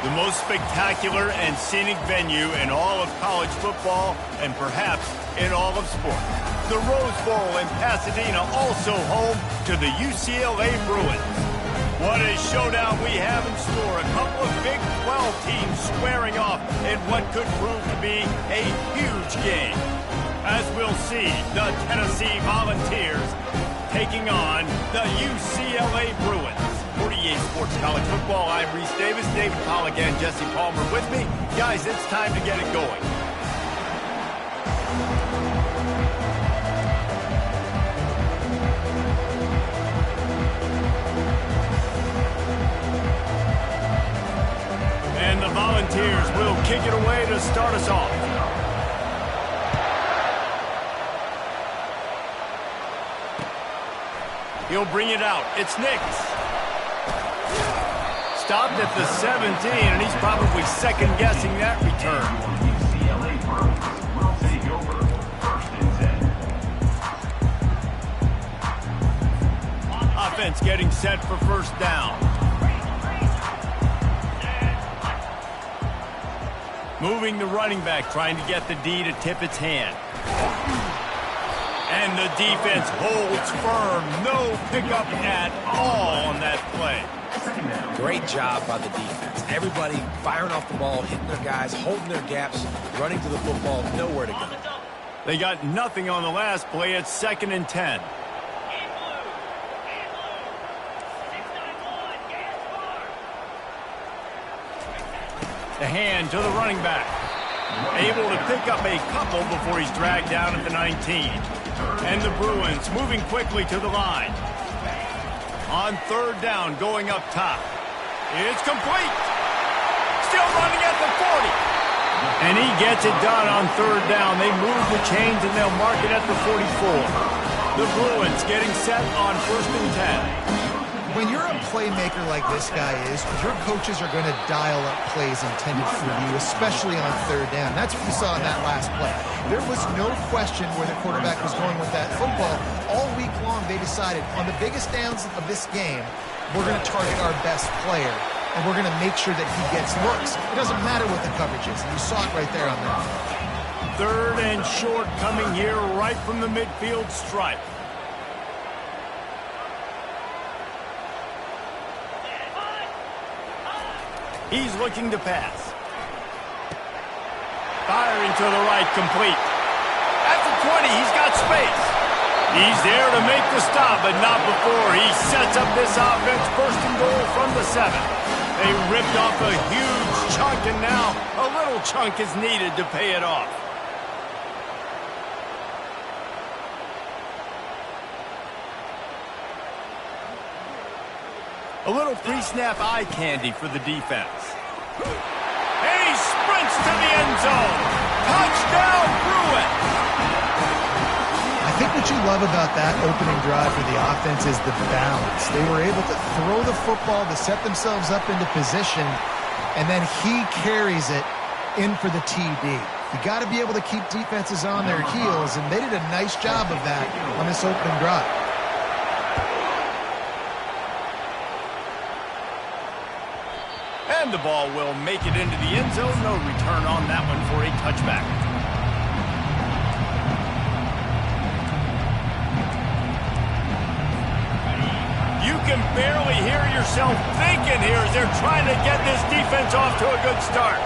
The most spectacular and scenic venue in all of college football and perhaps in all of sport. The Rose Bowl in Pasadena, also home to the UCLA Bruins. What a showdown we have in store. A couple of Big 12 teams squaring off in what could prove to be a huge game. As we'll see, the Tennessee Volunteers taking on the UCLA Bruins. 48 Sports College Football, I'm Reese Davis, David Powell again, Jesse Palmer with me. Guys, it's time to get it going. And the Volunteers will kick it away to start us off. He'll bring it out. It's Nix. Stopped at the 17, and he's probably second-guessing that return. Offense getting set for first down. Moving the running back, trying to get the D to tip its hand. And the defense holds firm. No pickup at all on that play. Great job by the defense. Everybody firing off the ball, hitting their guys, holding their gaps, running to the football, nowhere to go. They got nothing on the last play. It's 2nd and 10. The hand to the running back. Able to pick up a couple before he's dragged down at the 19. And the Bruins moving quickly to the line. On 3rd down, going up top. It's complete. Still running at the 40. And he gets it done on 3rd down. They move the chains and they'll mark it at the 44. The Bruins getting set on 1st and 10. When you're a playmaker like this guy is, your coaches are going to dial up plays intended for you, especially on 3rd down. That's what you saw in that last play. There was no question where the quarterback was going with that football. All week long, they decided on the biggest downs of this game, we're going to target our best player, and we're going to make sure that he gets looks. It doesn't matter what the coverage is, and you saw it right there on that. 3rd and short coming here right from the midfield stripe. He's looking to pass. Firing to the right, complete. At the 20, he's got space. He's there to make the stop, but not before he sets up this offense. 1st and goal from the 7. They ripped off a huge chunk, and now a little chunk is needed to pay it off. A little pre-snap eye candy for the defense. And he sprints to the end zone. Touchdown, Bruins! I think what you love about that opening drive for the offense is the balance. They were able to throw the football to set themselves up into position, and then he carries it in for the TD. You got to be able to keep defenses on their heels, and they did a nice job of that on this opening drive. And the ball will make it into the end zone. No return on that one for a touchback. You can barely hear yourself thinking here as they're trying to get this defense off to a good start.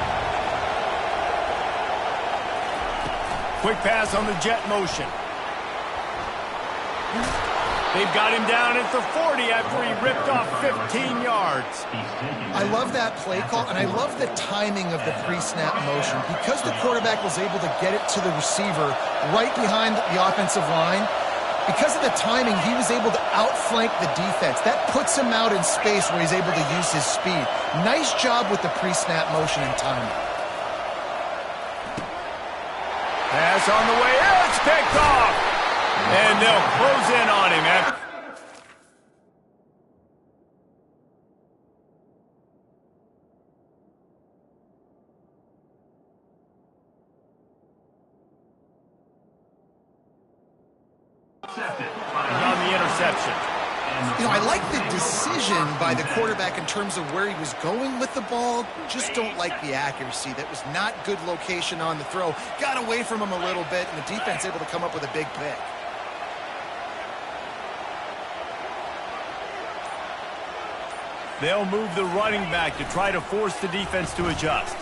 Quick pass on the jet motion. They've got him down at the 40 after he ripped off 15 yards. I love that play call, and I love the timing of the pre-snap motion. Because the quarterback was able to get it to the receiver right behind the offensive line, because of the timing, he was able to outflank the defense. That puts him out in space where he's able to use his speed. Nice job with the pre-snap motion and timing. Pass on the way. It's picked off. And they'll close in on him. On the interception. You know, I like the decision by the quarterback in terms of where he was going with the ball. Just don't like the accuracy. That was not good location on the throw. Got away from him a little bit, and the defense able to come up with a big pick. They'll move the running back to try to force the defense to adjust.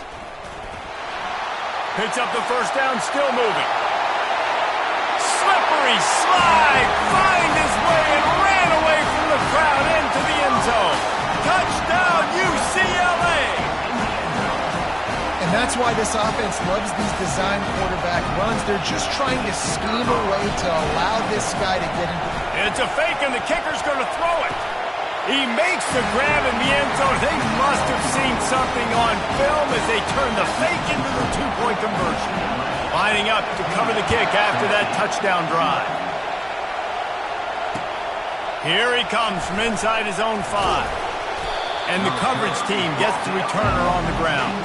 Picks up the first down, still moving. Slippery slide, find his way and ran away from the crowd into the end zone. Touchdown, UCLA! And that's why this offense loves these design quarterback runs. They're just trying to scheme a way to allow this guy to get in. It's a fake, and the kicker's going to throw it. He makes the grab in the end zone. They must have seen something on film as they turn the fake into the two-point conversion. Lining up to cover the kick after that touchdown drive. Here he comes from inside his own 5. And the coverage team gets the returner on the ground.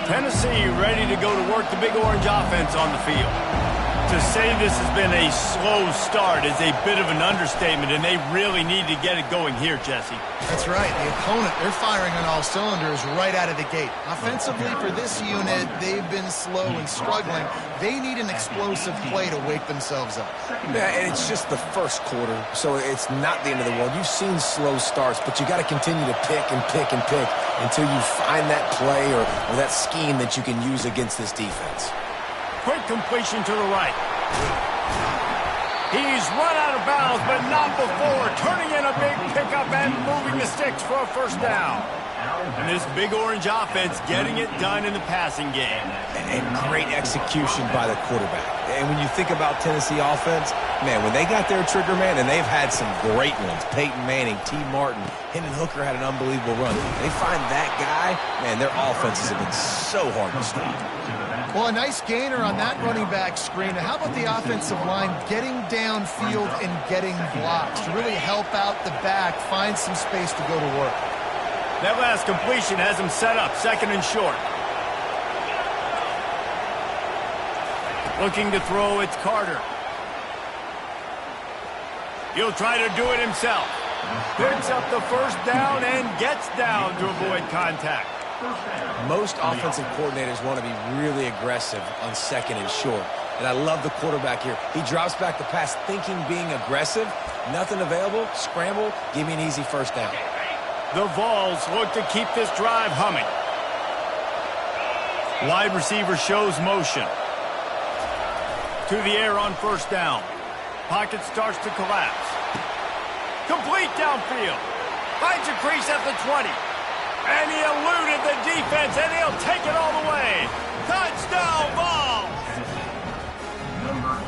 Tennessee ready to go to work the Big Orange offense on the field. To say this has been a slow start is a bit of an understatement, and they really need to get it going here, Jesse. That's right. The opponent, they're firing on all cylinders right out of the gate. Offensively, for this unit, they've been slow and struggling. They need an explosive play to wake themselves up. Yeah, and it's just the first quarter, so it's not the end of the world. You've seen slow starts, but you got to continue to pick and pick and pick until you find that play or that scheme that you can use against this defense. Quick completion to the right. He's run out of bounds, but not before turning in a big pickup and moving the sticks for a first down. And this Big Orange offense getting it done in the passing game. And great execution by the quarterback. And when you think about Tennessee offense, man, when they got their trigger man, and they've had some great ones, Peyton Manning, T. Martin, Hendon Hooker had an unbelievable run. They find that guy, man, their offenses have been so hard to stop. Well, a nice gainer on that running back screen. How about the offensive line getting downfield and getting blocks to really help out the back, find some space to go to work? That last completion has him set up, second and short. Looking to throw, it's Carter. He'll try to do it himself. Picks up the first down and gets down to avoid contact. Most offensive coordinators want to be really aggressive on second and short. And I love the quarterback here. He drops back the pass thinking being aggressive. Nothing available. Scramble. Give me an easy first down. The Vols look to keep this drive humming. Wide receiver shows motion. To the air on first down. Pocket starts to collapse. Complete downfield. Finds a crease at the 20. And he eluded the defense, and he'll take it all the way. Touchdown, Vols!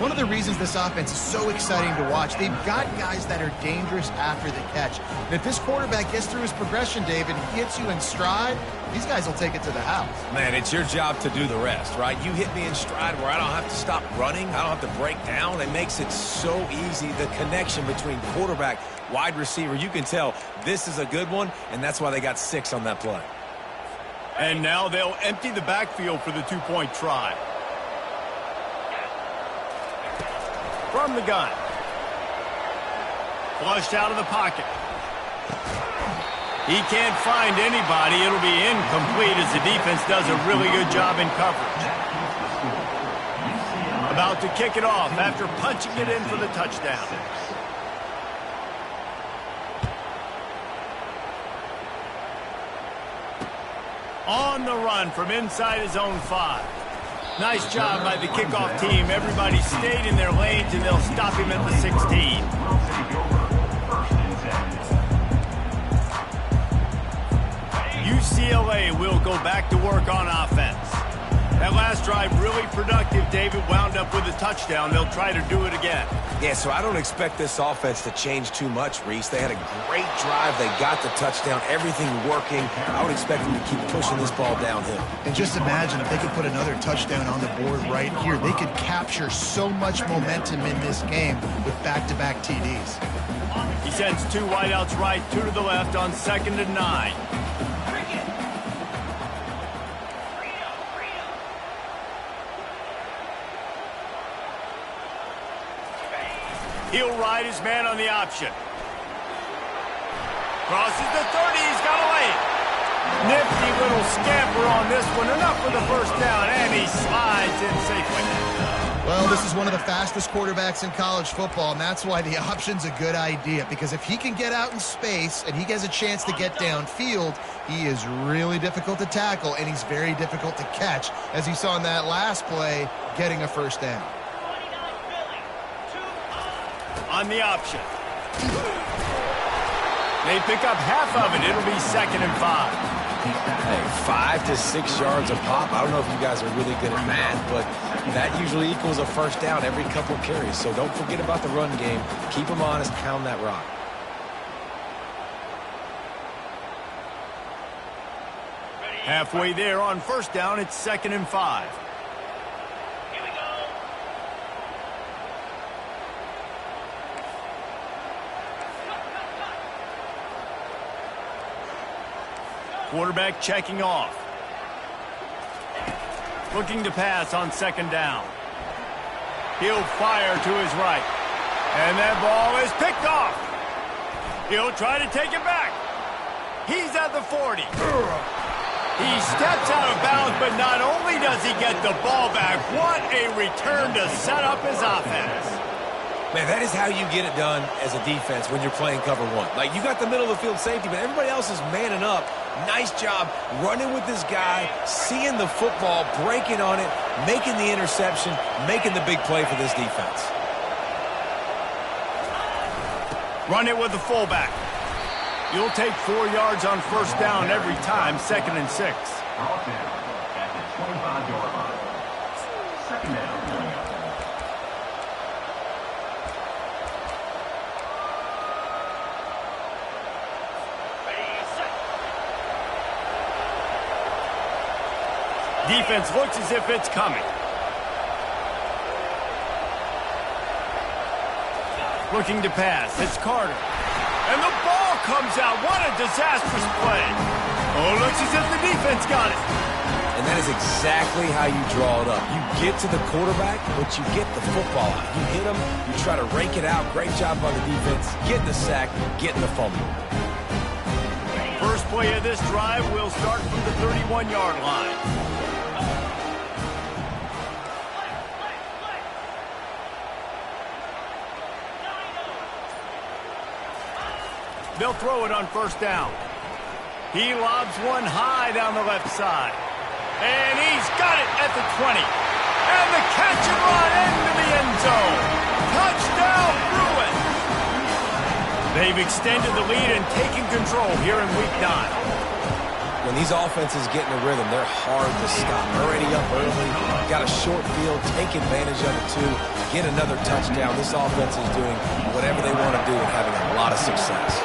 One of the reasons this offense is so exciting to watch, they've got guys that are dangerous after the catch. And if this quarterback gets through his progression, David, and gets you in stride, these guys will take it to the house. Man, it's your job to do the rest, right? You hit me in stride where I don't have to stop running. I don't have to break down. It makes it so easy. The connection between quarterback, wide receiver, you can tell this is a good one, and that's why they got 6 on that play. And now they'll empty the backfield for the two-point try. From the gun. Flushed out of the pocket. He can't find anybody. It'll be incomplete as the defense does a really good job in coverage. About to kick it off after punching it in for the touchdown. On the run from inside his own 5. Nice job by the kickoff team. Everybody stayed in their lanes, and they'll stop him at the 16. UCLA will go back to work on offense. That last drive really productive. David wound up with a touchdown. They'll try to do it again. Yeah, so I don't expect this offense to change too much, Reese. They had a great drive. They got the touchdown. Everything working. I would expect them to keep pushing this ball downhill. And just imagine if they could put another touchdown on the board right here. They could capture so much momentum in this game with back-to-back TDs. He sends 2 wideouts right, 2 to the left on 2nd and 9. He'll ride his man on the option. Crosses the 30. He's got a lane. Nifty little scamper on this one. Enough for the first down, and he slides in safely. Well, this is one of the fastest quarterbacks in college football, and that's why the option's a good idea, because if he can get out in space and he has a chance to get downfield, he is really difficult to tackle, and he's very difficult to catch, as you saw in that last play, getting a first down. On the option. They pick up half of it. It'll be 2nd and 5. Hey, 5 to 6 yards a pop. I don't know if you guys are really good at math, but that usually equals a first down every couple carries. So don't forget about the run game. Keep them honest. Pound that rock. Halfway there on first down. It's 2nd and 5. Quarterback checking off. Looking to pass on 2nd down. He'll fire to his right. And that ball is picked off. He'll try to take it back. He's at the 40. He steps out of bounds, but not only does he get the ball back, what a return to set up his offense. Man, that is how you get it done as a defense when you're playing cover 1. Like, you got the middle of the field safety, but everybody else is manning up. Nice job running with this guy, seeing the football, breaking on it, making the interception, making the big play for this defense. Run it with the fullback. You'll take 4 yards on first down every time, 2nd and 6. At the 25-yard line. 2nd down. Defense looks as if it's coming. Looking to pass. It's Carter. And the ball comes out. What a disastrous play. Oh, looks as if the defense got it. And that is exactly how you draw it up. You get to the quarterback, but you get the football out. You hit him, you try to rake it out. Great job by the defense. Getting the sack, getting the fumble. First play of this drive will start from the 31-yard line. They'll throw it on first down. He lobs one high down the left side. And he's got it at the 20. And the catch and run into the end zone. Touchdown, Bruins. They've extended the lead and taken control here in Week 9. When these offenses get in a rhythm, they're hard to stop. Already up early, got a short field, take advantage of it too, get another touchdown. This offense is doing whatever they want to do and having a lot of success.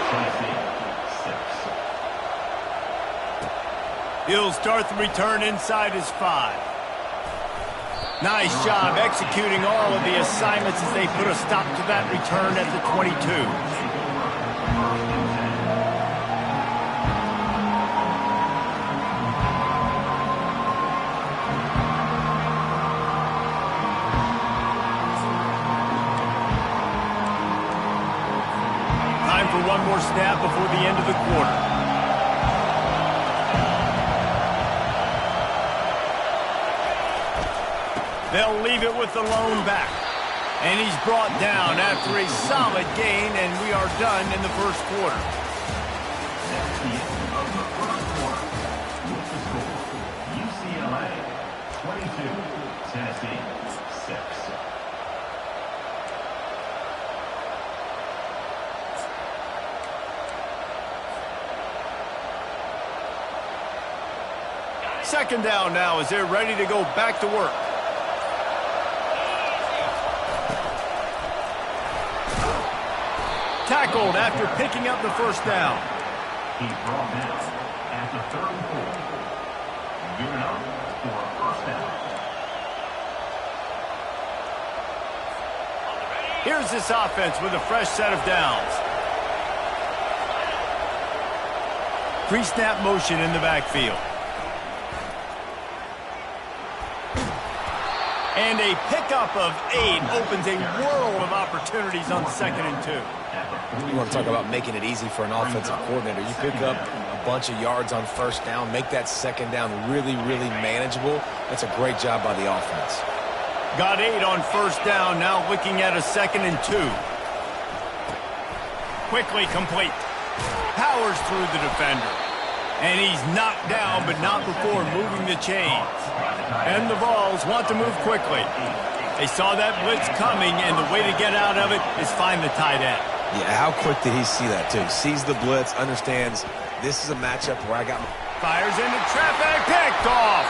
He'll start the return inside his 5. Nice job executing all of the assignments as they put a stop to that return at the 22. One more snap before the end of the quarter. They'll leave it with the lone back. And he's brought down after a solid gain, and we are done in the first quarter. That's the end of the first quarter. With the score, UCLA 22, Tennessee 6. Second down now as they're ready to go back to work. Tackled after picking up the first down. He's brought down at the 3rd and 4. Good enough for a first down. Here's this offense with a fresh set of downs. Pre-snap motion in the backfield. And a pickup of 8 opens a world of opportunities on 2nd and 2. You want to talk about making it easy for an offensive coordinator. You pick up a bunch of yards on first down, make that second down really, really manageable. That's a great job by the offense. Got 8 on first down, now looking at a 2nd and 2. Quickly complete. Powers through the defender. And he's knocked down, but not before moving the chains. And the Vols want to move quickly. They saw that blitz coming, and the way to get out of it is find the tight end. Yeah, how quick did he see that, too? Sees the blitz, understands this is a matchup where I got... Fires into traffic, picked off.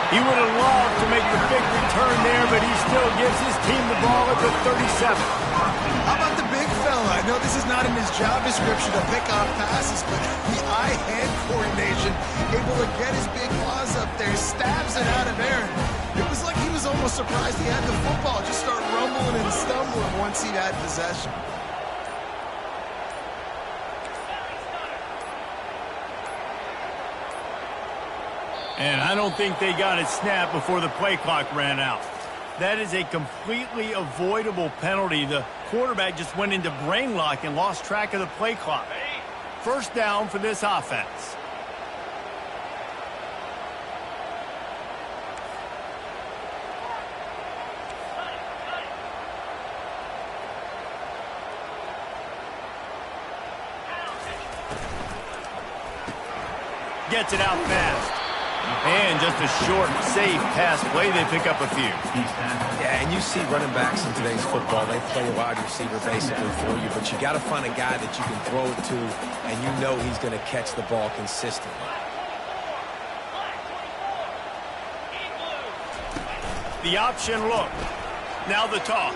He would have loved to make the big return there, but he still gives his team the ball at the 37. How about the big fella? I know this is not in his job description to pick off passes, but the eye-hand coordination, able to get his big claws up there, stabs it out of Aaron. It was like he was almost surprised he had the football, just start rumbling and stumbling once he had possession. And I don't think they got it snapped before the play clock ran out. That is a completely avoidable penalty. The quarterback just went into brain lock and lost track of the play clock. First down for this offense. Gets it out fast. And just a short, safe pass play. They pick up a few. Yeah, and you see running backs in today's football, they play a wide receiver basically for you, but you got to find a guy that you can throw it to, and you know he's going to catch the ball consistently. The option look. Now the toss.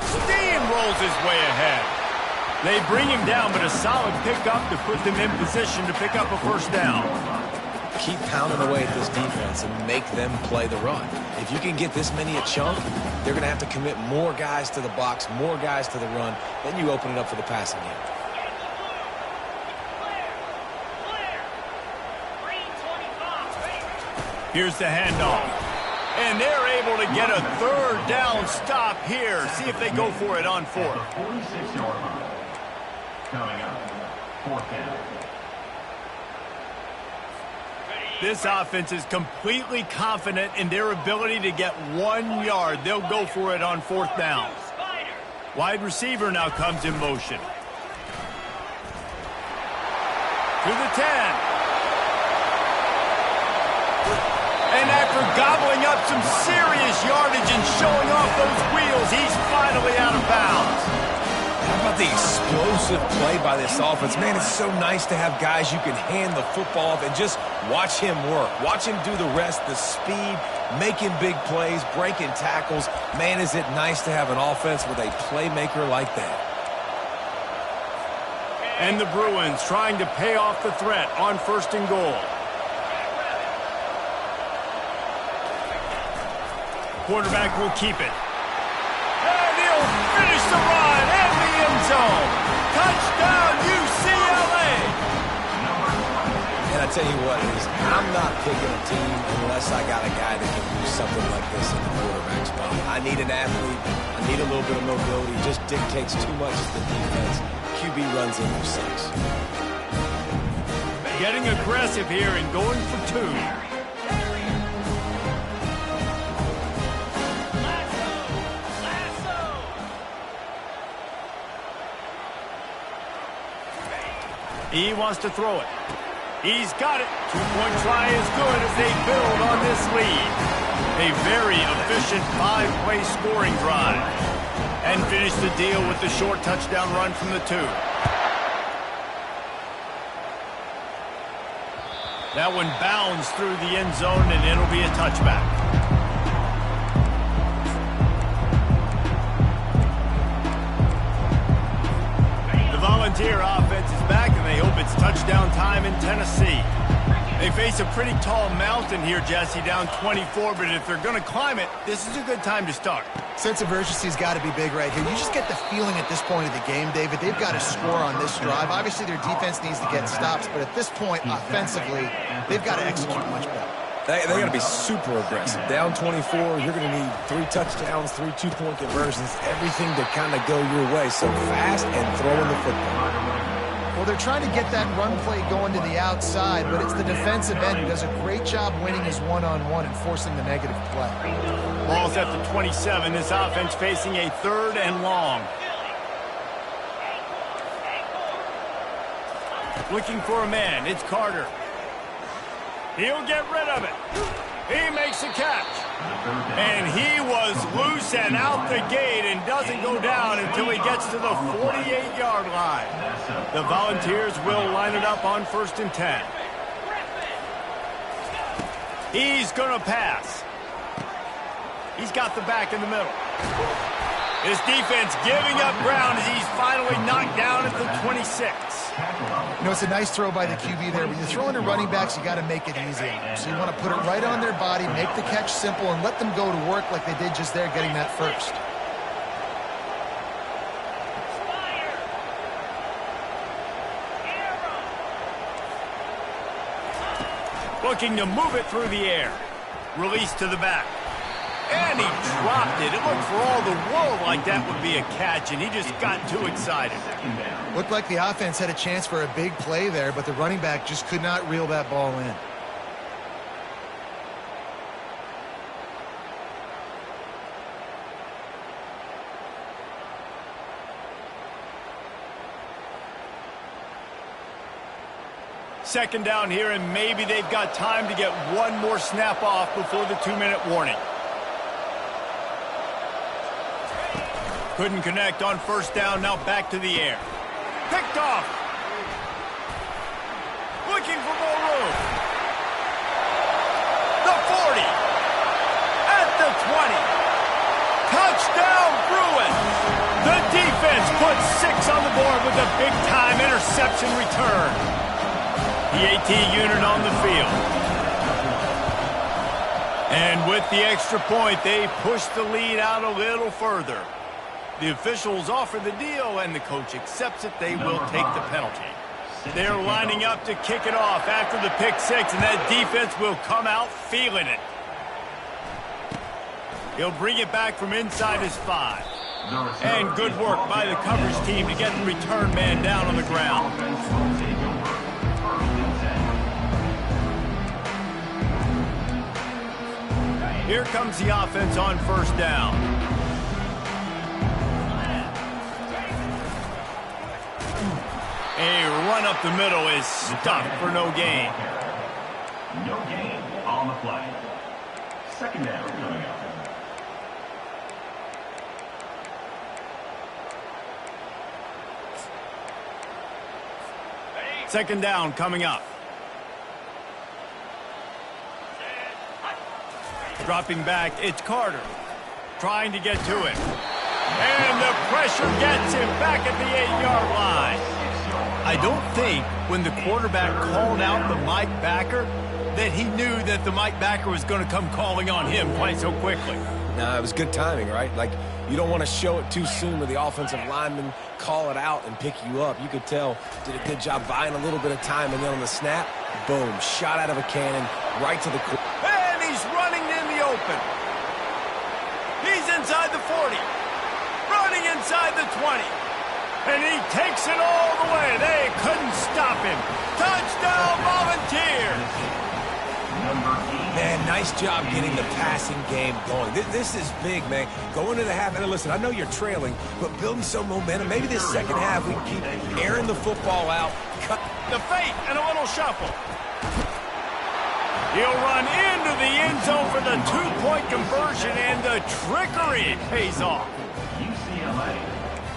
Steamrolls his way ahead. They bring him down, but a solid pickup to put them in position to pick up a first down. Keep pounding away at this defense and make them play the run. If you can get this many a chunk, they're going to have to commit more guys to the box, more guys to the run. Then you open it up for the passing game. Here's the handoff. And they're able to get a third down stop here. See if they go for it on 4th. 46-yard line. Coming up, 4th down. This offense is completely confident in their ability to get 1 yard. They'll go for it on 4th down. Wide receiver now comes in motion. To the 10. And after gobbling up some serious yardage and showing off those wheels, he's finally out of bounds. How about the explosive play by this offense? Man, it's so nice to have guys you can hand the football off and just watch him work. Watch him do the rest, the speed, making big plays, breaking tackles. Man, is it nice to have an offense with a playmaker like that. And the Bruins trying to pay off the threat on 1st and goal. Quarterback will keep it. And he'll finish the run in the end zone. Touchdown, UCLA. And I tell you what, I'm not picking a team unless I got a guy that can do something like this in the quarterback spot. I need an athlete. I need a little bit of mobility. It just dictates too much of the defense. QB runs into 6. Getting aggressive here and going for 2. He wants to throw it. He's got it. 2-point try is good as they build on this lead. A very efficient 5-play scoring drive. And finish the deal with the short touchdown run from the 2. That one bounds through the end zone, and it'll be a touchback. The Volunteer offense is back, and they hope it's touchdown time in Tennessee. They face a pretty tall mountain here, Jesse, down 24, but if they're going to climb it, this is a good time to start. Sense of urgency's got to be big right here. You just get the feeling at this point of the game, David, they've got to score on this drive. Obviously, their defense needs to get stops, but at this point, offensively, they've got to execute much better. They got to be super aggressive. Down 24, you're going to need 3 touchdowns, 3 two-point conversions, everything to kind of go your way. So fast and throwing the football. Well, they're trying to get that run play going to the outside, but it's the defensive end who does a great job winning his one-on-one and forcing the negative play. Ball's at the 27. This offense facing a 3rd and long. Looking for a man. It's Carter. He'll get rid of it. He makes a catch. And he was loose and out the gate and doesn't go down until he gets to the 48-yard line. The Volunteers will line it up on 1st and 10. He's going to pass. He's got the back in the middle. This defense giving up ground as he's finally knocked down at the 26. You know, it's a nice throw by the QB there. When you're throwing to running backs, you got to make it easy. So you want to put it right on their body, make the catch simple, and let them go to work like they did just there, getting that first. Looking to move it through the air. Release to the back. And he dropped it. It looked for all the world like that would be a catch, and he just got too excited. Looked like the offense had a chance for a big play there, but the running back just could not reel that ball in. Second down here, and maybe they've got time to get one more snap off before the 2-minute warning. Couldn't connect on 1st down, now back to the air. Picked off. Looking for more room. The 40. At the 20. Touchdown, Bruin. The defense puts 6 on the board with a big-time interception return. The AT unit on the field. And with the extra point, they push the lead out a little further. The officials offer the deal, and the coach accepts it. They will take the penalty. They're lining up to kick it off after the pick 6, and that defense will come out feeling it. He'll bring it back from inside his 5. And good work by the coverage team to get the return man down on the ground. Here comes the offense on 1st down. A run up the middle is stuffed for no gain. No gain on the play. 2nd down coming up. Second down coming up. Dropping back, it's Carter. Trying to get to it. And the pressure gets him back at the 8-yard line. I don't think when the quarterback called out the Mike backer that he knew that the Mike backer was going to come calling on him quite so quickly. No, it was good timing, right? Like, you don't want to show it too soon with the offensive lineman call it out and pick you up. You could tell, did a good job buying a little bit of time, and then on the snap, boom, shot out of a cannon right to the core. And he's running in the open. He's inside the 40. Running inside the 20. And he takes it all the way. They couldn't stop him. Touchdown, Volunteers. Man, nice job getting the passing game going. This is big, man. Going into the half, and listen, I know you're trailing, but building some momentum. Maybe this second half we can keep airing the football out. Cut the fake and a little shuffle. He'll run into the end zone for the 2-point conversion, and the trickery pays off. UCLA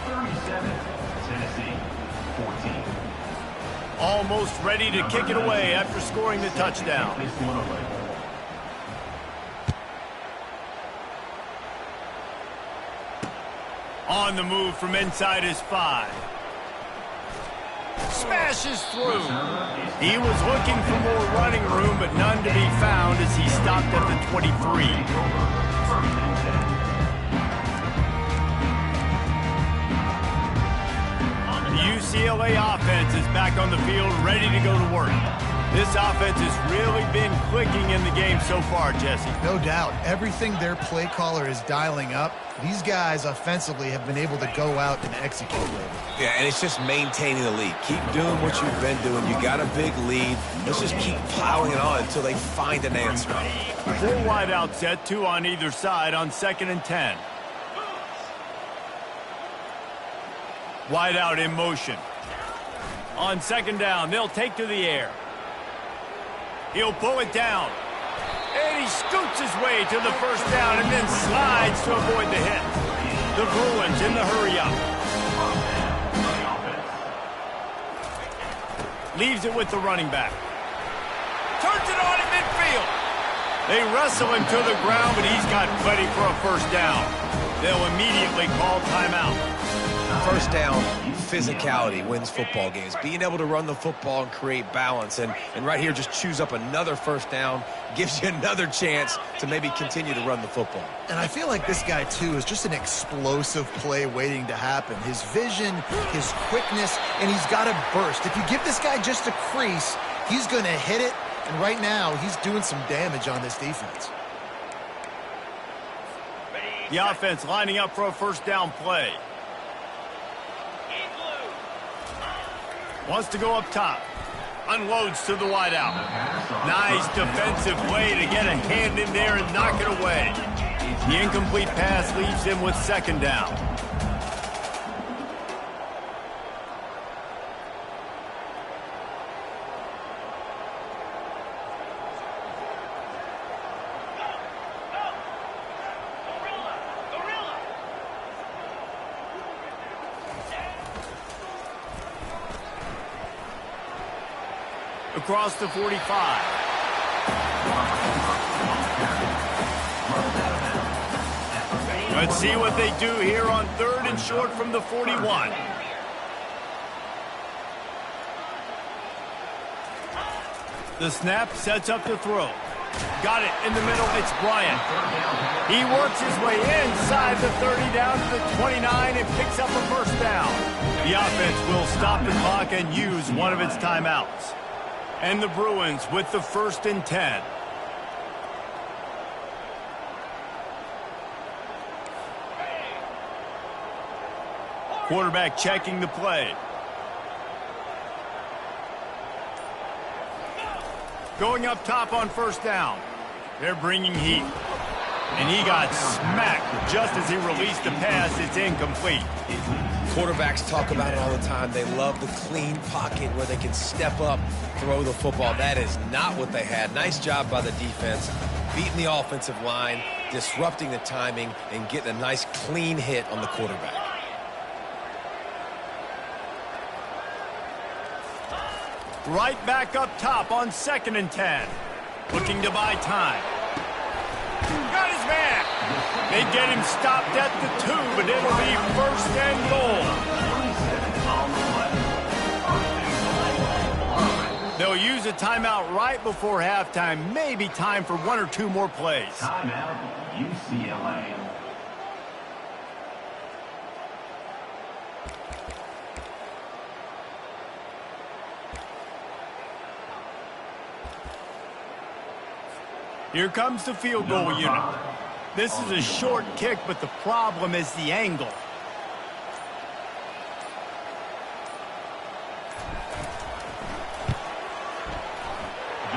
37, Tennessee 14. Almost ready to kick it away after scoring the touchdown. On the move from inside his 5. Smashes through. He was looking for more running room, but none to be found as he stopped at the 23. The UCLA offense is back on the field, ready to go to work. This offense has really been clicking in the game so far, Jesse. No doubt. Everything their play caller is dialing up, these guys offensively have been able to go out and execute with. Yeah, and it's just maintaining the lead. Keep doing what you've been doing. You got a big lead. Let's just keep piling it on until they find an answer. 4 wide out set, 2 on either side on 2nd and 10. Wide out in motion. On 2nd down, they'll take to the air. He'll pull it down. And he scoots his way to the 1st down and then slides to avoid the hit. The Bruins in the hurry-up. Leaves it with the running back. Turns it on in midfield. They wrestle him to the ground, but he's got plenty for a 1st down. They'll immediately call timeout. 1st down, physicality wins football games. Being able to run the football and create balance. And right here, just choose up another 1st down. Gives you another chance to maybe continue to run the football. And I feel like this guy, too, is just an explosive play waiting to happen. His vision, his quickness, and he's got a burst. If you give this guy just a crease, he's going to hit it. And right now, he's doing some damage on this defense. The offense lining up for a 1st down play. Wants to go up top. Unloads to the wideout. Nice defensive play to get a hand in there and knock it away. The incomplete pass leaves him with 2nd down. Across the 45. Let's see what they do here on 3rd and short from the 41. The snap sets up the throw. Got it in the middle. It's Bryant. He works his way inside the 30 down to the 29 and picks up a 1st down. The offense will stop the clock and use one of its timeouts. And the Bruins with the 1st and 10. Quarterback checking the play. Going up top on 1st down. They're bringing heat. And he got smacked just as he released the pass. It's incomplete. Quarterbacks talk about it all the time. They love the clean pocket where they can step up, throw the football. That is not what they had. Nice job by the defense, beating the offensive line, disrupting the timing, and getting a nice clean hit on the quarterback. Right back up top on 2nd and 10. Looking to buy time. Got his man. They get him stopped at the 2, but it'll be 1st and goal. They'll use a timeout right before halftime. Maybe time for 1 or 2 more plays. Timeout, UCLA. Here comes the field goal unit. This is a short kick, but the problem is the angle.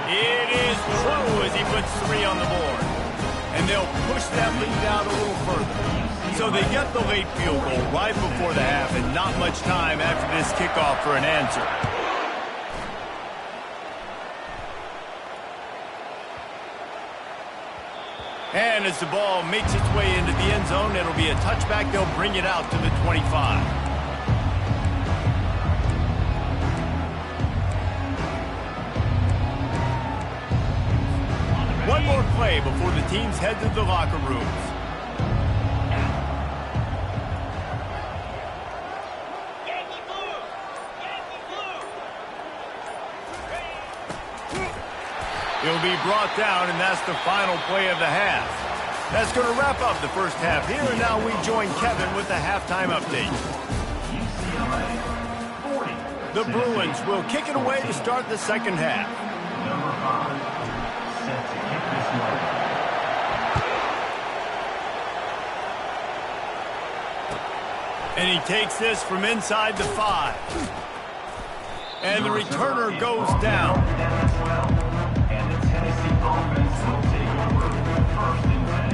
It is true as he puts 3 on the board. And they'll push that lead out a little further. So they get the late field goal right before the half and not much time after this kickoff for an answer. And as the ball makes its way into the end zone, it'll be a touchback. They'll bring it out to the 25. one more play before the teams head to the locker rooms. He'll be brought down, and that's the final play of the half. That's going to wrap up the first half here, and now we join Kevin with the halftime update. The Bruins will kick it away to start the second half. Number 5, set to kick this one. And he takes this from inside the 5. And the returner goes down. And the Tennessee offense will take over 1st and 10.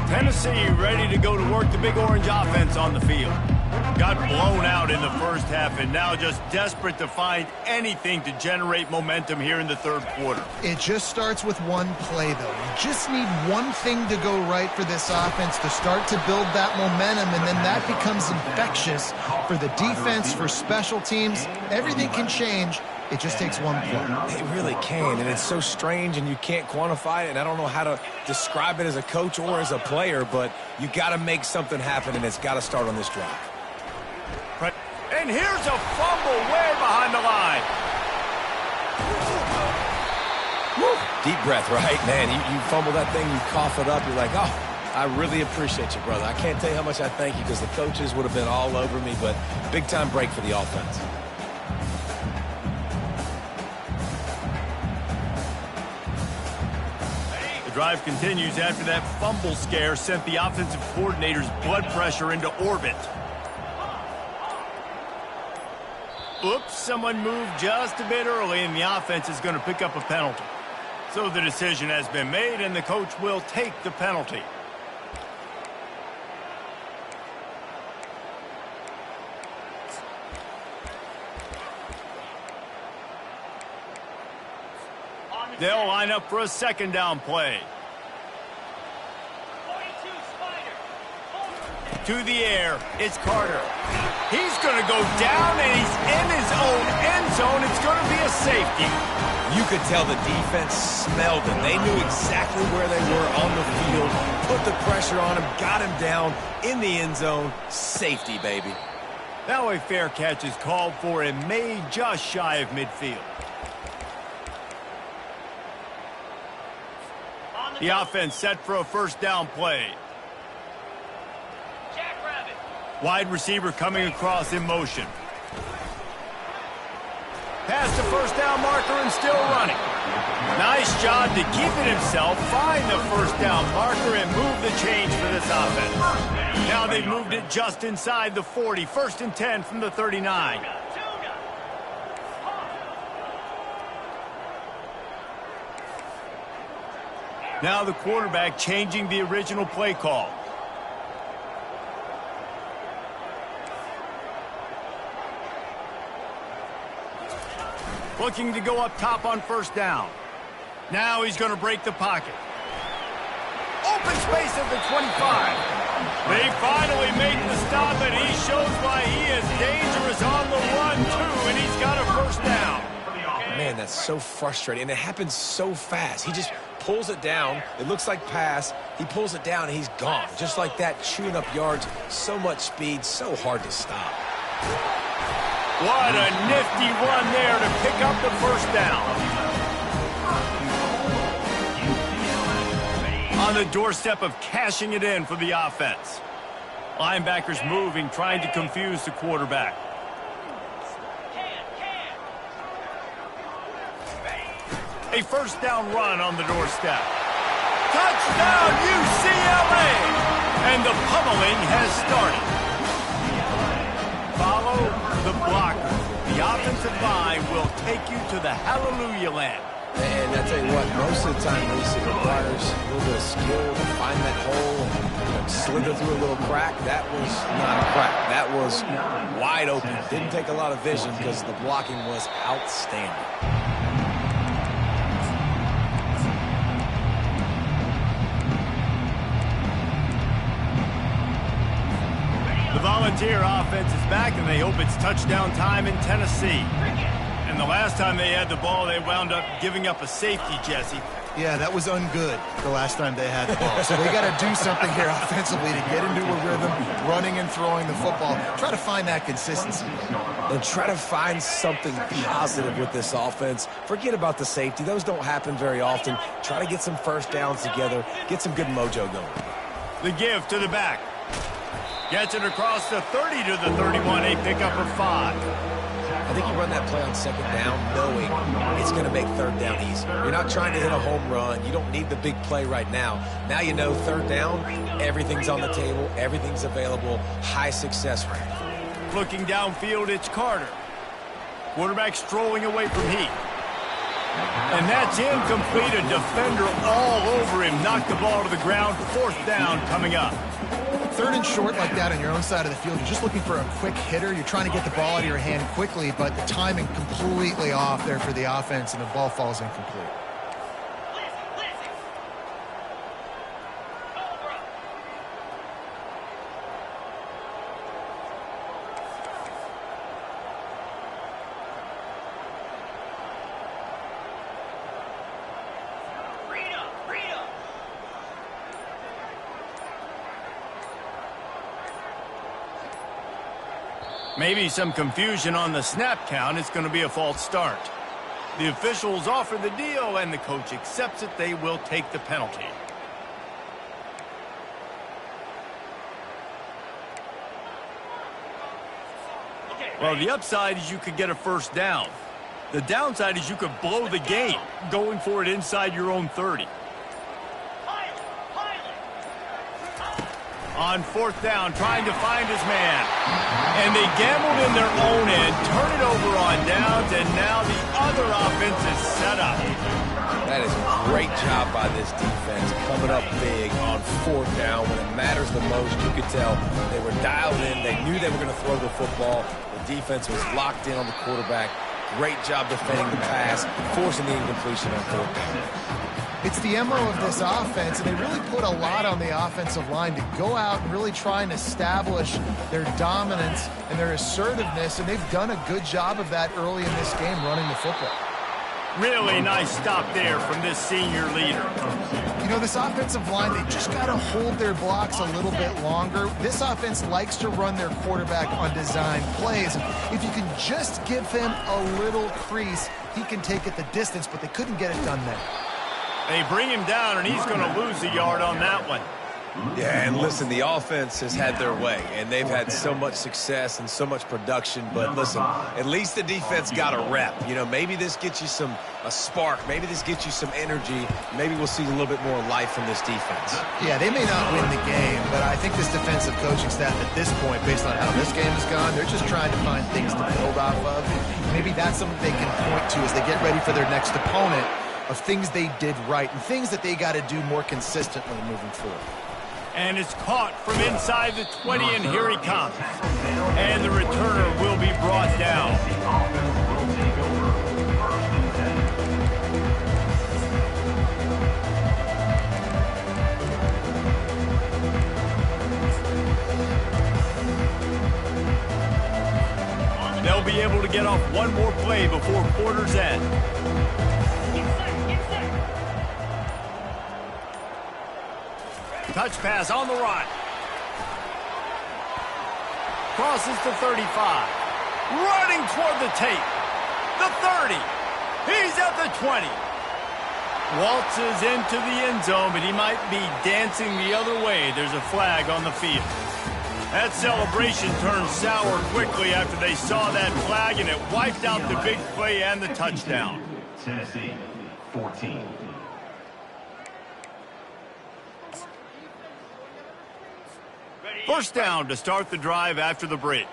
Tennessee ready to go to work the Big Orange offense on the field. Got blown out in the first half and now just desperate to find anything to generate momentum here in the third quarter. It just starts with one play, though. You just need one thing to go right for this offense to start to build that momentum, and then that becomes infectious for the defense, for special teams. Everything can change. It just takes one play. It really can, and it's so strange, and you can't quantify it, and I don't know how to describe it as a coach or as a player, but you got to make something happen, and it's got to start on this drive. And here's a fumble way behind the line. Woo. Deep breath, right? Man, you fumble that thing, you cough it up, you're like, oh, I really appreciate you, brother. I can't tell you how much I thank you because the coaches would have been all over me, but big-time break for the offense. The drive continues after that fumble scare sent the offensive coordinator's blood pressure into orbit. Oops, someone moved just a bit early, and the offense is going to pick up a penalty. So the decision has been made, and the coach will take the penalty. They'll line up for a second down play. To the air, it's Carter. He's going to go down, and he's in his own end zone. It's going to be a safety. You could tell the defense smelled him. They knew exactly where they were on the field, put the pressure on him, got him down in the end zone. Safety, baby. Now a fair catch is called for and made just shy of midfield. The offense set for a first down play. Wide receiver coming across in motion. Past the first down marker and still running. Nice job to keep it himself, find the first down marker, and move the change for this offense. Now they've moved it just inside the 40. 1st and 10 from the 39. Now the quarterback changing the original play call. Looking to go up top on first down. Now he's going to break the pocket. Open space at the 25. They finally make the stop, and he shows why he is dangerous on the run, too, and he's got a first down. Man, that's so frustrating, and it happens so fast. He just pulls it down. It looks like pass. He pulls it down, and he's gone. Just like that, chewing up yards. So much speed, so hard to stop. What a nifty run there to pick up the first down. On the doorstep of cashing it in for the offense. Linebackers moving, trying to confuse the quarterback. A first down run on the doorstep. Touchdown, UCLA! And the pummeling has started. Follow the blocker. The offensive line will take you to the hallelujah land. And I tell you what, most of the time, Reese, it requires a little bit of skill to find that hole and slither through a little crack. That was not a crack. That was wide open. Didn't take a lot of vision because the blocking was outstanding. The Volunteer offense is back, and they hope it's touchdown time in Tennessee. And the last time they had the ball, they wound up giving up a safety, Jesse. Yeah, that was ungood the last time they had the ball. So they got to do something here offensively to get into a rhythm, running and throwing the football. Try to find that consistency. And try to find something positive with this offense. Forget about the safety. Those don't happen very often. Try to get some first downs together. Get some good mojo going. The give to the back. Gets it across the 30 to the 31, a pickup of 5. I think you run that play on second down knowing it's going to make third down easy. You're not trying to hit a home run. You don't need the big play right now. Now you know third down, everything's on the table, everything's available, high success rate. Looking downfield, it's Carter. Quarterback strolling away from Heath. And that's incomplete. A defender all over him. Knocked the ball to the ground. Fourth down coming up. Third and short like that on your own side of the field, you're just looking for a quick hitter. You're trying to get the ball out of your hand quickly, but the timing completely off there for the offense, and the ball falls incomplete. Maybe some confusion on the snap count. It's going to be a false start. The officials offer the deal, and the coach accepts it. They will take the penalty. Well, the upside is you could get a first down. The downside is you could blow the game going for it inside your own 30. On fourth down, trying to find his man. And they gambled in their own end, turn it over on downs, and now the other offense is set up. That is a great job by this defense, coming up big on fourth down when it matters the most. You could tell they were dialed in. They knew they were going to throw the football. The defense was locked in on the quarterback. Great job defending the pass, forcing the incompletion on fourth down. It's the MO of this offense, and they really put a lot on the offensive line to go out and really try and establish their dominance and their assertiveness, and they've done a good job of that early in this game running the football. Really nice stop there from this senior leader. You know, this offensive line, they just got to hold their blocks a little bit longer. This offense likes to run their quarterback on design plays. If you can just give him a little crease, he can take it the distance, but they couldn't get it done there. They bring him down, and he's going to lose a yard on that one. Yeah, and listen, the offense has had their way, and they've had so much success and so much production. But listen, at least the defense got a rep. You know, maybe this gets you a spark. Maybe this gets you some energy. Maybe we'll see a little bit more life from this defense. Yeah, they may not win the game, but I think this defensive coaching staff at this point, based on how this game has gone, they're just trying to find things to build off of. Maybe that's something they can point to as they get ready for their next opponent, of things they did right and things that they got to do more consistently moving forward. And it's caught from inside the 20, and here he comes. And the returner will be brought down. They'll be able to get off one more play before quarter's end. Touch pass on the run. Crosses the 35. Running toward the tape. The 30. He's at the 20. Waltzes into the end zone, but he might be dancing the other way. There's a flag on the field. That celebration turned sour quickly after they saw that flag, and it wiped out the big play and the touchdown. Tennessee, 14. First down to start the drive after the break.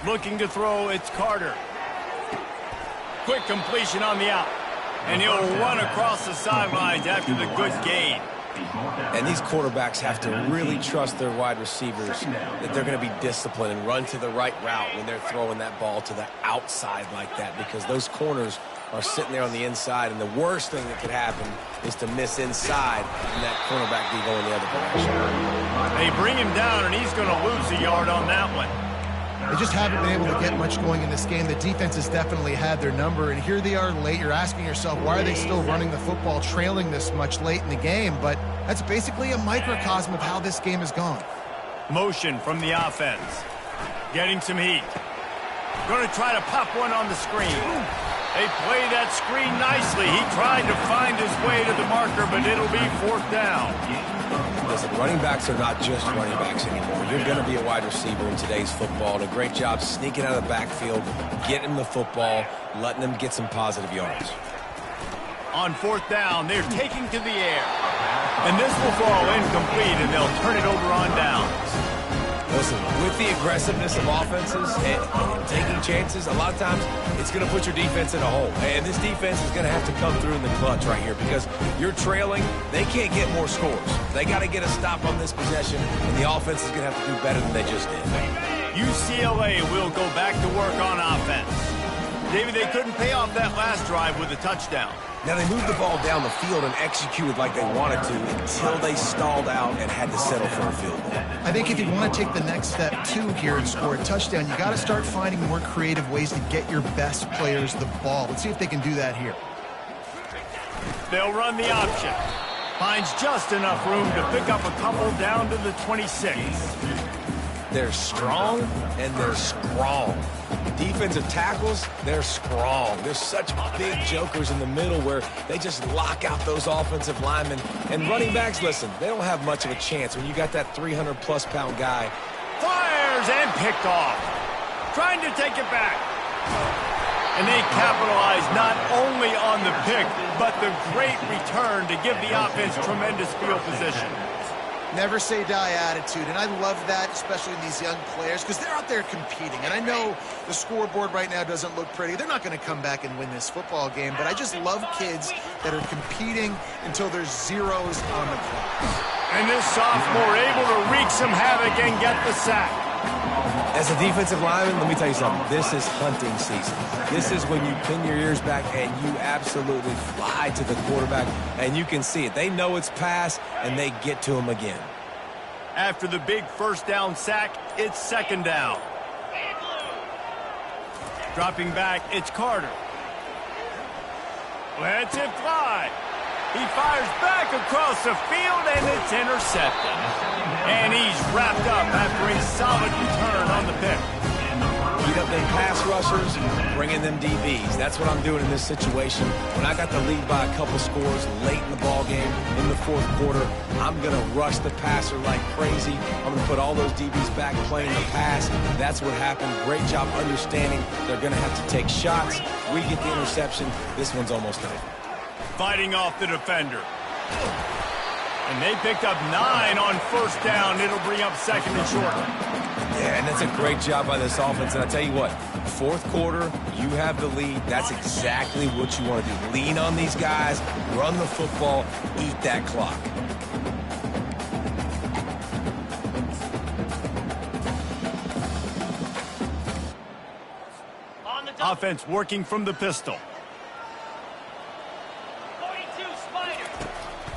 Looking to throw, it's Carter. Quick completion on the out. And he'll run across the sidelines after the good gain. And these quarterbacks have to really trust their wide receivers that they're going to be disciplined and run to the right route when they're throwing that ball to the outside like that, because those corners are sitting there on the inside, and the worst thing that could happen is to miss inside and that cornerback be going the other direction. They bring him down, and he's going to lose a yard on that one. They just haven't been able to get much going in this game. The defense has definitely had their number, and here they are late. You're asking yourself, why are they still running the football, trailing this much late in the game? But that's basically a microcosm of how this game has gone. Motion from the offense. Getting some heat. Going to try to pop one on the screen. They play that screen nicely. He tried to find his way to the marker, but it'll be 4th down. Listen, running backs are not just running backs anymore. You're going to be a wide receiver in today's football. And a great job sneaking out of the backfield, getting the football, letting them get some positive yards. On 4th down, they're taking to the air. And this will fall incomplete, and they'll turn it over on downs. Listen, with the aggressiveness of offenses and taking chances, a lot of times it's going to put your defense in a hole. And this defense is going to have to come through in the clutch right here because you're trailing. They can't get more scores. They got to get a stop on this possession, and the offense is going to have to do better than they just did. UCLA will go back to work on offense. David, they couldn't pay off that last drive with a touchdown. Now, they moved the ball down the field and executed like they wanted to until they stalled out and had to settle for a field goal. I think if you want to take the next step, too, here and score a touchdown, you got to start finding more creative ways to get your best players the ball. Let's see if they can do that here. They'll run the option. Finds just enough room to pick up a couple down to the 26. They're strong and they're strong. Defensive tackles, they're strong. They're such big jokers in the middle where they just lock out those offensive linemen. And running backs, listen, they don't have much of a chance when you got that 300-plus pound guy. Fires and picked off. Trying to take it back. And they capitalize not only on the pick, but the great return to give the offense tremendous field position. Never say die attitude, and I love that, especially in these young players, because they're out there competing. And I know the scoreboard right now doesn't look pretty. They're not going to come back and win this football game, but I just love kids that are competing until there's zeros on the clock. And this sophomore able to wreak some havoc and get the sack. As a defensive lineman, let me tell you something. This is hunting season. This is when you pin your ears back and you absolutely fly to the quarterback, and you can see it. They know it's pass, and they get to him again. After the big 1st down sack, it's 2nd down. Dropping back, it's Carter. Lets it fly. He fires back across the field, and it's intercepted. And he's wrapped up after a solid return on the pick. Beat up them pass rushers, bringing them DBs. That's what I'm doing in this situation. When I got the lead by a couple scores late in the ball game, in the 4th quarter, I'm going to rush the passer like crazy. I'm going to put all those DBs back playing the pass. That's what happened. Great job understanding they're going to have to take shots. We get the interception. This one's almost over. Fighting off the defender. And they picked up 9 on 1st down. It'll bring up 2nd and short. Yeah, and that's a great job by this offense. And I tell you what, 4th quarter, you have the lead. That's exactly what you want to do. Lean on these guys, run the football, eat that clock. Offense working from the pistol.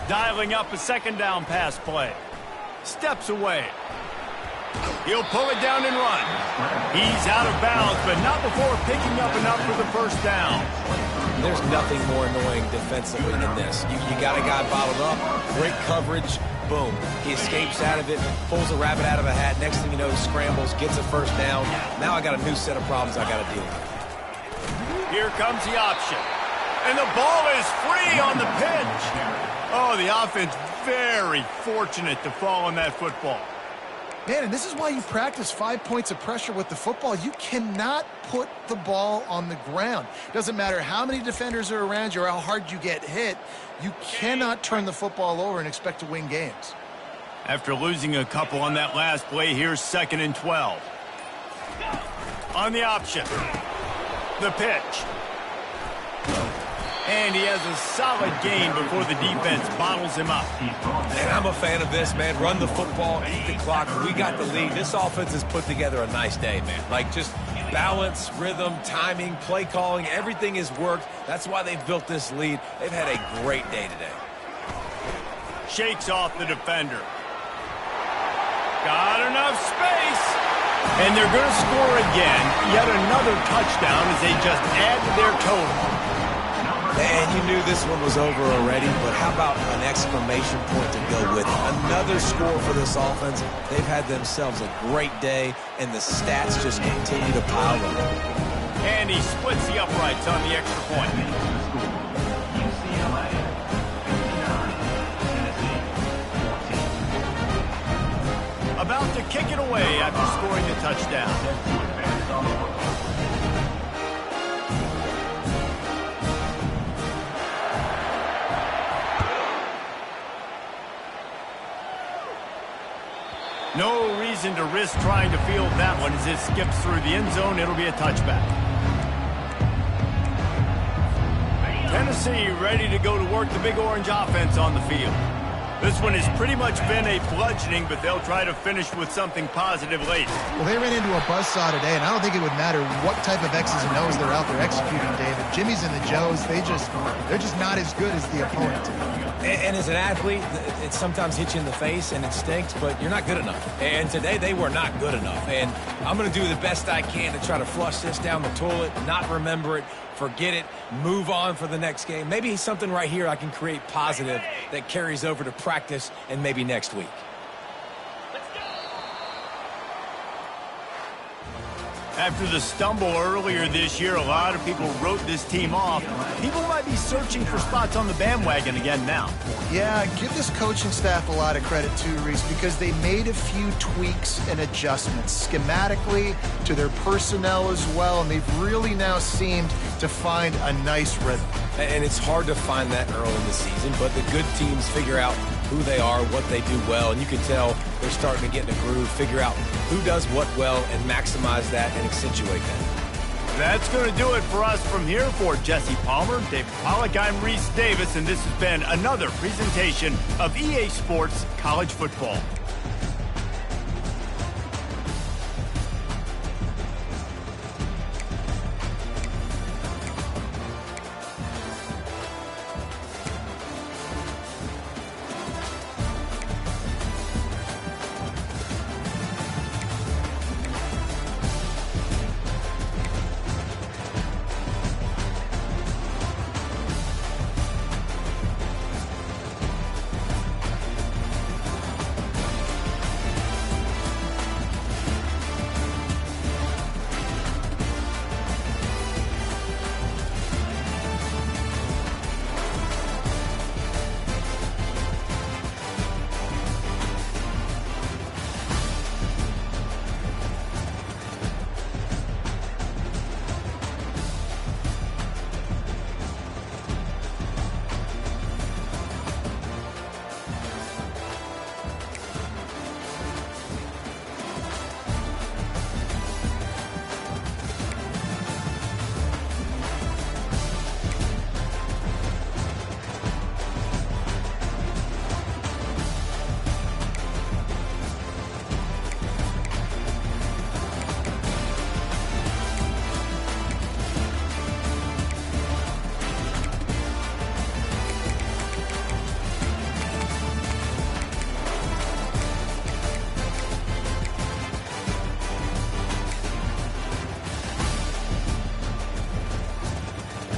Dialing up a 2nd down pass play. Steps away. He'll pull it down and run. He's out of bounds, but not before picking up enough for the 1st down. There's nothing more annoying defensively than this. You got a guy bottled up, great coverage, boom. He escapes out of it, pulls a rabbit out of a hat. Next thing you know, he scrambles, gets a 1st down. Now I got a new set of problems I got to deal with. Here comes the option. And the ball is free on the pitch. Oh, the offense very fortunate to fall on that football. Man, and this is why you practice 5 points of pressure with the football. You cannot put the ball on the ground. Doesn't matter how many defenders are around you or how hard you get hit. You cannot turn the football over and expect to win games. After losing a couple on that last play, here's 2nd and 12. On the option. The pitch. And he has a solid gain before the defense bottles him up. And I'm a fan of this, man. Run the football, eat the clock. We got the lead. This offense has put together a nice day, man. Like, just balance, rhythm, timing, play calling, everything has worked. That's why they've built this lead. They've had a great day today. Shakes off the defender. Got enough space. And they're going to score again. Yet another touchdown as they just add to their total. And you knew this one was over already, but how about an exclamation point to go with it? Another score for this offense. They've had themselves a great day, and the stats just continue to pile up. And he splits the uprights on the extra point. UCLA 59, Tennessee 14. About to kick it away after scoring the touchdown. No reason to risk trying to field that one as it skips through the end zone. It'll be a touchback. Tennessee ready to go to work the Big Orange offense on the field. This one has pretty much been a bludgeoning, but they'll try to finish with something positive late. Well, they ran into a buzzsaw today, and I don't think it would matter what type of X's and O's they're out there executing, David. Jimmy's and the Joes, they're just not as good as the opponent. And as an athlete, it sometimes hits you in the face and it stinks, but you're not good enough. And today they were not good enough. And I'm going to do the best I can to try to flush this down the toilet, not remember it, forget it, move on for the next game. Maybe something right here I can create positive that carries over to practice and maybe next week. After the stumble earlier this year, a lot of people wrote this team off. People might be searching for spots on the bandwagon again now. Yeah, give this coaching staff a lot of credit too, Reese, because they made a few tweaks and adjustments schematically to their personnel as well, and they've really now seemed to find a nice rhythm. And it's hard to find that early in the season, but the good teams figure out who they are, what they do well, and you can tell they're starting to get in a groove, figure out who does what well, and maximize that and accentuate that. That's going to do it for us from here. For Jesse Palmer, David Pollack, I'm Reese Davis, and this has been another presentation of EA Sports College Football.